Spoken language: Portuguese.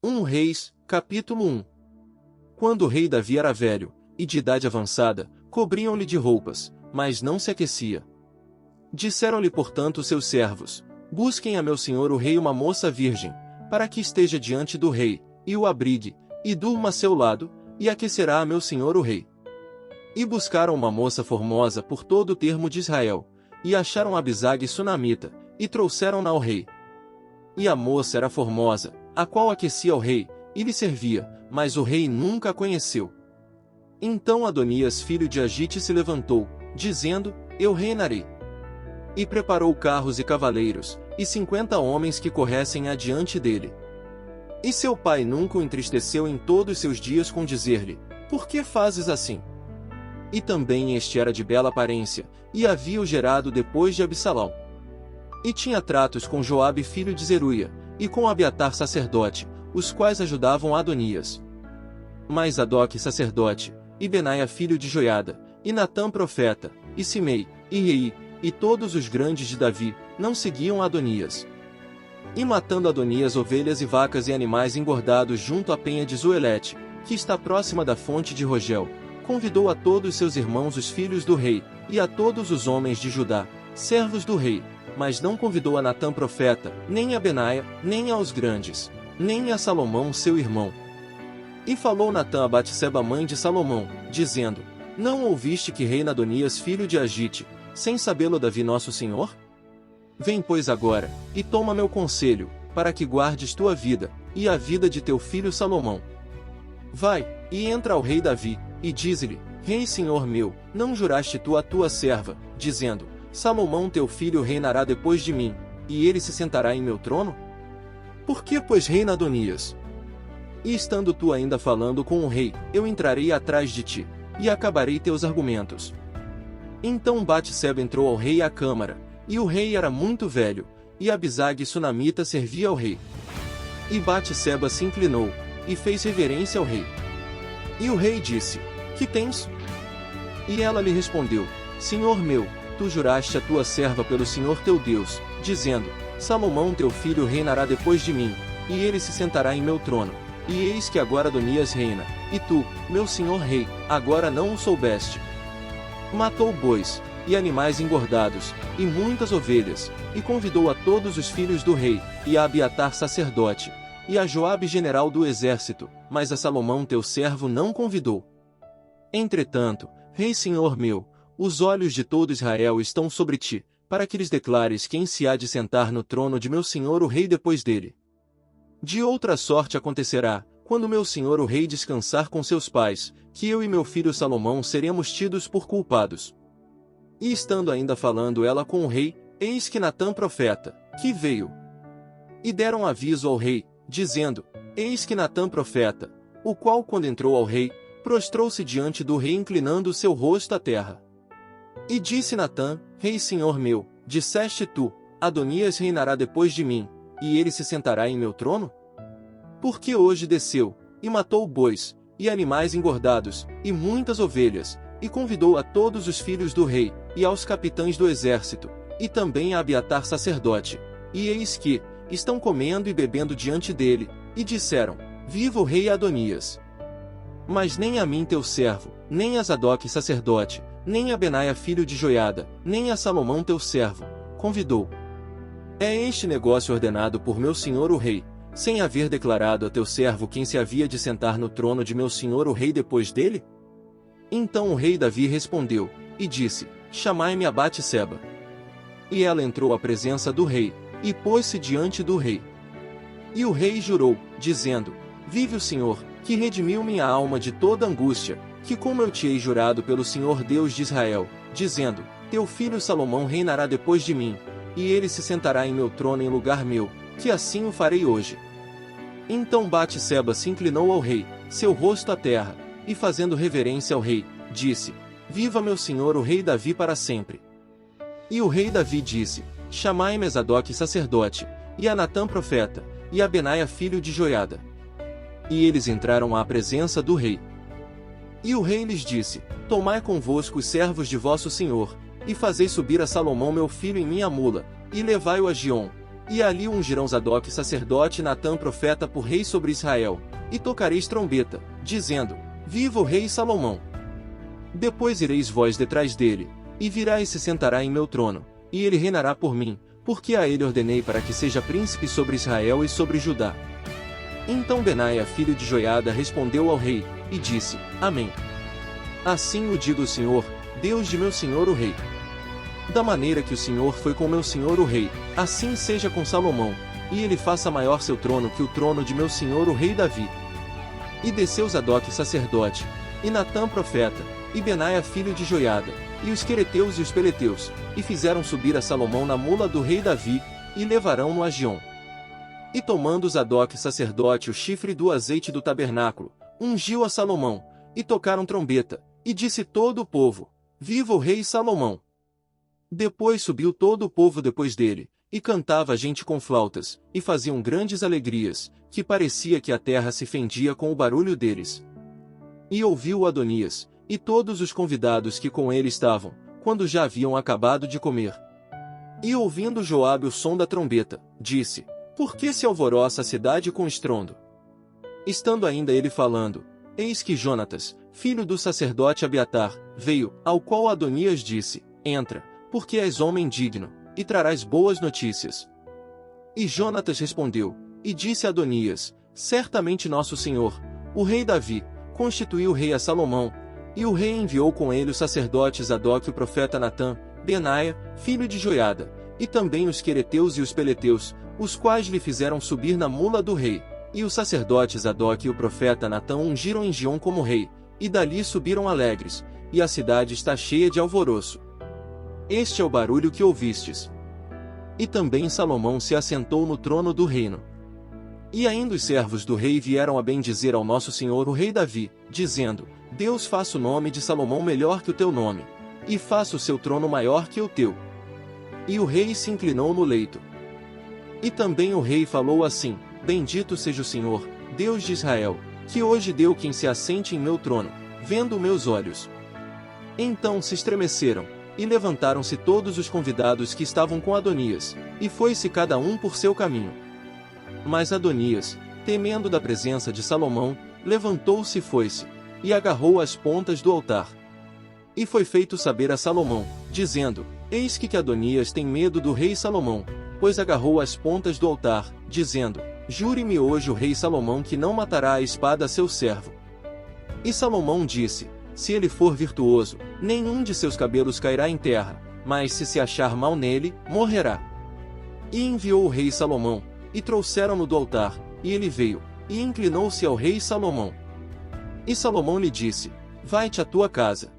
Reis, capítulo 1. Quando o rei Davi era velho, e de idade avançada, cobriam-lhe de roupas, mas não se aquecia. Disseram-lhe portanto seus servos: busquem a meu senhor o rei uma moça virgem, para que esteja diante do rei, e o abrigue, e durma a seu lado, e aquecerá a meu senhor o rei. E buscaram uma moça formosa por todo o termo de Israel, e acharam Abisag sunamita, e trouxeram-na ao rei. E a moça era formosa, a qual aquecia o rei, e lhe servia, mas o rei nunca a conheceu. Então Adonias filho de Agite se levantou, dizendo: eu reinarei. E preparou carros e cavaleiros, e 50 homens que corressem adiante dele. E seu pai nunca o entristeceu em todos seus dias com dizer-lhe: por que fazes assim? E também este era de bela aparência, e havia-o gerado depois de Absalão. E tinha tratos com Joabe filho de Zeruia, e com Abiatar sacerdote, os quais ajudavam Adonias. Mas Adoque sacerdote, e Benaia filho de Joiada, e Natã profeta, e Simei, e Rei, e todos os grandes de Davi, não seguiam Adonias. E matando Adonias ovelhas e vacas e animais engordados junto à penha de Zoelete, que está próxima da fonte de Rogel, convidou a todos seus irmãos os filhos do rei, e a todos os homens de Judá, servos do rei, mas não convidou a Natã profeta, nem a Benaia, nem aos grandes, nem a Salomão seu irmão. E falou Natã a Batseba mãe de Salomão, dizendo: não ouviste que reina Adonias filho de Agite, sem sabê-lo Davi nosso senhor? Vem pois agora, e toma meu conselho, para que guardes tua vida, e a vida de teu filho Salomão. Vai, e entra ao rei Davi, e dize-lhe: rei senhor meu, não juraste tu a tua serva, dizendo: Salomão teu filho reinará depois de mim, e ele se sentará em meu trono? Por que pois reina Adonias? E estando tu ainda falando com o rei, eu entrarei atrás de ti, e acabarei teus argumentos. Então Batseba entrou ao rei à câmara, e o rei era muito velho, e Abisag sunamita servia ao rei. E Batseba se inclinou, e fez reverência ao rei. E o rei disse: que tens? E ela lhe respondeu: senhor meu, tu juraste a tua serva pelo Senhor teu Deus, dizendo: Salomão teu filho reinará depois de mim, e ele se sentará em meu trono. E eis que agora Adonias reina, e tu, meu senhor rei, agora não o soubeste. Matou bois, e animais engordados, e muitas ovelhas, e convidou a todos os filhos do rei, e a Abiatar sacerdote, e a Joabe general do exército, mas a Salomão teu servo não convidou. Entretanto, rei senhor meu, os olhos de todo Israel estão sobre ti, para que lhes declares quem se há de sentar no trono de meu senhor o rei depois dele. De outra sorte acontecerá, quando meu senhor o rei descansar com seus pais, que eu e meu filho Salomão seremos tidos por culpados. E estando ainda falando ela com o rei, eis que Natã profeta, que veio. E deram aviso ao rei, dizendo: eis que Natã profeta, o qual quando entrou ao rei, prostrou-se diante do rei inclinando o seu rosto à terra. E disse Natã: rei senhor meu, disseste tu, Adonias reinará depois de mim, e ele se sentará em meu trono? Porque hoje desceu, e matou bois, e animais engordados, e muitas ovelhas, e convidou a todos os filhos do rei, e aos capitães do exército, e também a Abiatar sacerdote. E eis que estão comendo e bebendo diante dele, e disseram: viva o rei Adonias! Mas nem a mim teu servo, nem a Zadoque sacerdote, nem a Benaia filho de Joiada, nem a Salomão teu servo, convidou. É este negócio ordenado por meu senhor o rei, sem haver declarado a teu servo quem se havia de sentar no trono de meu senhor o rei depois dele? Então o rei Davi respondeu, e disse: chamai-me a Batseba. E ela entrou à presença do rei, e pôs-se diante do rei. E o rei jurou, dizendo: vive o Senhor, que redimiu minha alma de toda angústia, que como eu te hei jurado pelo Senhor Deus de Israel, dizendo: teu filho Salomão reinará depois de mim, e ele se sentará em meu trono em lugar meu, que assim o farei hoje. Então Batseba se inclinou ao rei, seu rosto à terra, e fazendo reverência ao rei, disse: viva meu senhor o rei Davi para sempre. E o rei Davi disse: chamai-me a Zadoque sacerdote, e a Natã profeta, e a Benaia filho de Joiada. E eles entraram à presença do rei. E o rei lhes disse: tomai convosco os servos de vosso senhor, e fazei subir a Salomão meu filho em minha mula, e levai-o a Giom, e ali ungirão Zadok sacerdote e Natã profeta por rei sobre Israel, e tocareis trombeta, dizendo, Viva o rei Salomão! Depois ireis vós detrás dele, e virá e se sentará em meu trono, e ele reinará por mim, porque a ele ordenei para que seja príncipe sobre Israel e sobre Judá. Então Benaia filho de Joiada respondeu ao rei, e disse, Amém. Assim o diga o Senhor, Deus de meu senhor o rei. Da maneira que o Senhor foi com meu senhor o rei, assim seja com Salomão, e ele faça maior seu trono que o trono de meu senhor o rei Davi. E desceu Zadok sacerdote, e Natã profeta, e Benaia filho de Joiada, e os quereteus e os peleteus, e fizeram subir a Salomão na mula do rei Davi, e levarão-no a Giom. E tomando Zadok sacerdote o chifre do azeite do tabernáculo, ungiu a Salomão, e tocaram trombeta, e disse todo o povo, Viva o rei Salomão! Depois subiu todo o povo depois dele, e cantava a gente com flautas, e faziam grandes alegrias, que parecia que a terra se fendia com o barulho deles. E ouviu Adonias, e todos os convidados que com ele estavam, quando já haviam acabado de comer. E ouvindo Joabe o som da trombeta, disse, Por que se alvoroça a cidade com estrondo? Estando ainda ele falando, eis que Jonatas, filho do sacerdote Abiatar, veio, ao qual Adonias disse, Entra, porque és homem digno, e trarás boas notícias. E Jonatas respondeu, e disse a Adonias, Certamente nosso senhor, o rei Davi, constituiu rei a Salomão, e o rei enviou com ele o sacerdote Zadok e o profeta Natã, Benaia, filho de Joiada, e também os quereteus e os peleteus, os quais lhe fizeram subir na mula do rei. E os sacerdotes Zadok e o profeta Natã ungiram em Giom como rei, e dali subiram alegres, e a cidade está cheia de alvoroço. Este é o barulho que ouvistes. E também Salomão se assentou no trono do reino. E ainda os servos do rei vieram a bendizer ao nosso senhor o rei Davi, dizendo, Deus faça o nome de Salomão melhor que o teu nome, e faça o seu trono maior que o teu. E o rei se inclinou no leito. E também o rei falou assim, Bendito seja o Senhor, Deus de Israel, que hoje deu quem se assente em meu trono, vendo meus olhos. Então se estremeceram, e levantaram-se todos os convidados que estavam com Adonias, e foi-se cada um por seu caminho. Mas Adonias, temendo da presença de Salomão, levantou-se e foi-se, e agarrou as pontas do altar. E foi feito saber a Salomão, dizendo, Eis que Adonias tem medo do rei Salomão, pois agarrou as pontas do altar, dizendo, Jure-me hoje o rei Salomão que não matará a espada a seu servo. E Salomão disse, Se ele for virtuoso, nenhum de seus cabelos cairá em terra, mas se achar mal nele, morrerá. E enviou o rei Salomão, e trouxeram-no do altar, e ele veio, e inclinou-se ao rei Salomão. E Salomão lhe disse, Vai-te à tua casa.